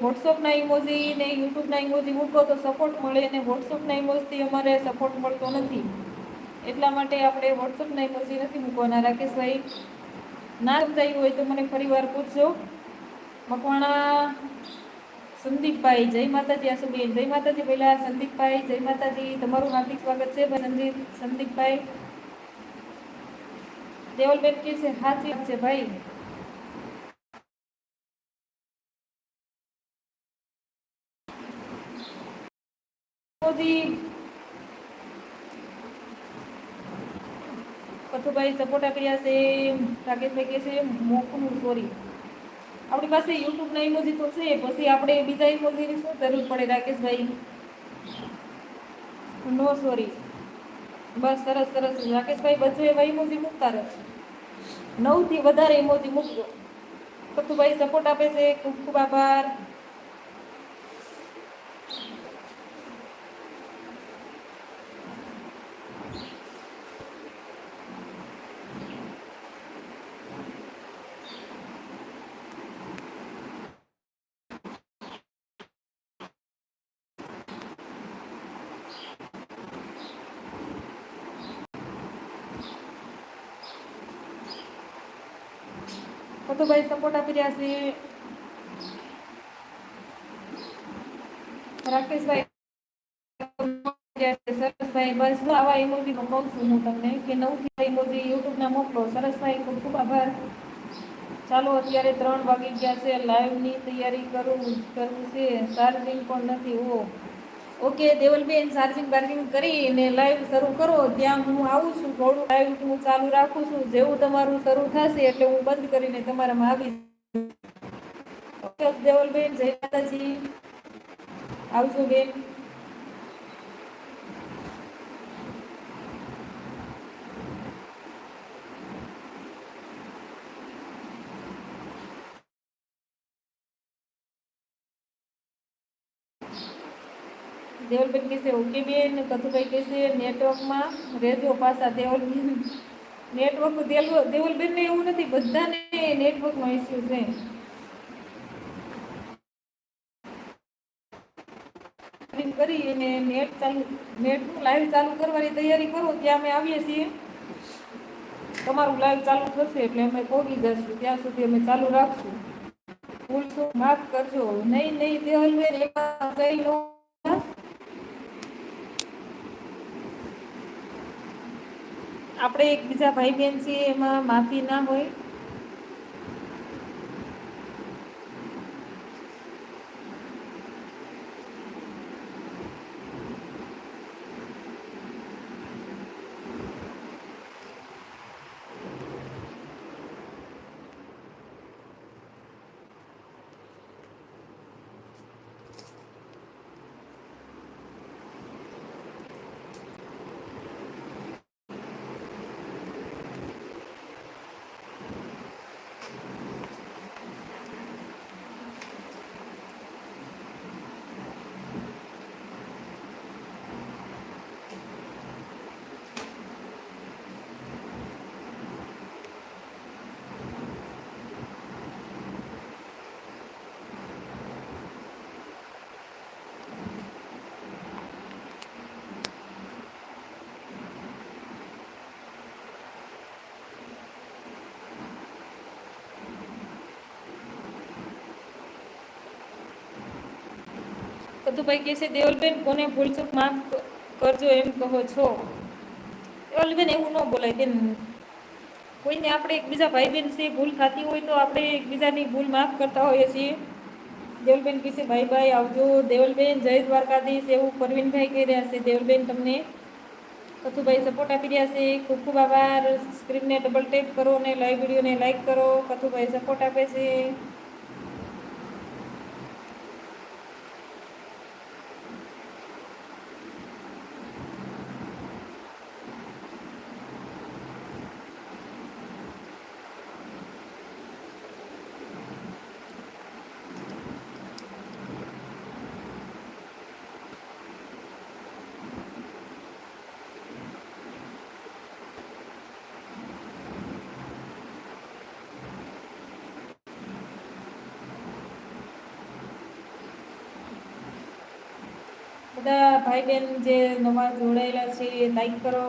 વોટ્સઅપના emoji ને યુટ્યુબના emoji મૂકો તો સપોર્ટ મળે, અને વોટ્સઅપના ઇમોજથી અમારે સપોર્ટ મળતો નથી. એટલા માટે આપણે વોટ્સઅપના ઇમોજી નથી મૂકવાના. રાકેશભાઈ, ના સમજાયું હોય તો મને ફરીવાર પૂછજો. મકવાણા સંદીપભાઈ, જય માતાજી. આસુબેન, જય માતાજી. પહેલા સંદીપભાઈ, જય માતાજી. તમારું હાર્દિક સ્વાગત છે સંદીપભાઈ. દેવલબેન કે છે સાચી વાત છે ભાઈ. કથુભાઈ સપોર્ટ કર્યા છે. રાકેશભાઈ કે છે મોકનું સોરી. આપણી પાસે યુટ્યુબના ઇમોજી તો છે, પછી આપણે બીજા ઇમોજીની શું જરૂર પડે રાકેશભાઈ? નો સોરી. બસ સરસ સરસ રાકેશભાઈ, બધું એવા ઇમોજી મૂકતા રહે. 9 થી વધારે ઇમોજી મૂકજો. કથુભાઈ સપોર્ટ આપે છે, ખૂબ ખૂબ આભાર. કથુભાઈ સપોર્ટ આપી રહ્યા છે. રાકેશભાઈ સરસભાઈ, બસ આવા ઇમોજી કહું છું હું તમને કે 9 થી ઇમોજી યુટ્યુબના મોકલો. સરસભાઈ, ખૂબ ખૂબ આભાર. ચાલો, અત્યારે 3 વાગી ગયા છે. લાઈવની તૈયારી કરવું છે. ચાર્જિંગ પણ નથી. ઓકે દેવલબેન, ચાર્જિંગ બાર્જિંગ કરીને લાઈવ શરૂ કરો. ત્યાં હું આવું છું. થોડું લાઈવ હું ચાલુ રાખું છું. જેવું તમારું શરૂ થશે એટલે હું બંધ કરીને તમારામાં આવી. ઓકે દેવલબેન, જય માતાજી. આવજો બેન. દેવલબેન કહેશે ઓકે બેન. કથુભાઈ કહેશે નેટવર્કમાં રહેજો પાછા. દેવલબેન નેટવર્ક દેવલબેનને એવું નથી, બધાને નેટવર્કનો ઇસ્યુ છે. કરી અને નેટ લાઈવ ચાલુ કરવાની તૈયારી કરો. ત્યાં અમે આવીએ છીએ. તમારું લાઈવ ચાલુ થશે એટલે અમે પહોંચી જશું. ત્યાં સુધી અમે ચાલુ રાખશું. ભૂલ માફ કરજો. નહીં દેવલબેન, એમાં કઈ નો. આપણે એકબીજા ભાઈ બહેન છીએ, એમાં માફી ના હોય. કથુભાઈ કહે છે દેવલબેન, કોને ભૂલચૂક માફ કરજો એમ કહો છો? દેવલબેન, એવું ન બોલાય બેન. કોઈને આપણે એકબીજા ભાઈ બહેન છે, ભૂલ થતી હોય તો આપણે એકબીજાની ભૂલ માફ કરતા હોઈએ છીએ. દેવલબેન કહે છે ભાઈ ભાઈ આવજો. દેવલબેન, જય દ્વારકાધીશ એવું પરવીનભાઈ કહી રહ્યા છે. દેવલબેન તમને કથુભાઈ સપોર્ટ આપી રહ્યા છે. ખૂબ ખૂબ આભાર. સ્ક્રીનને ડબલ ટેપ કરો અને લાઈવ વિડીયોને લાઈક કરો. કથુભાઈ સપોર્ટ આપે છે. બધા ભાઈ બહેન જે નવા જોડાયેલા છે લાઈક કરો,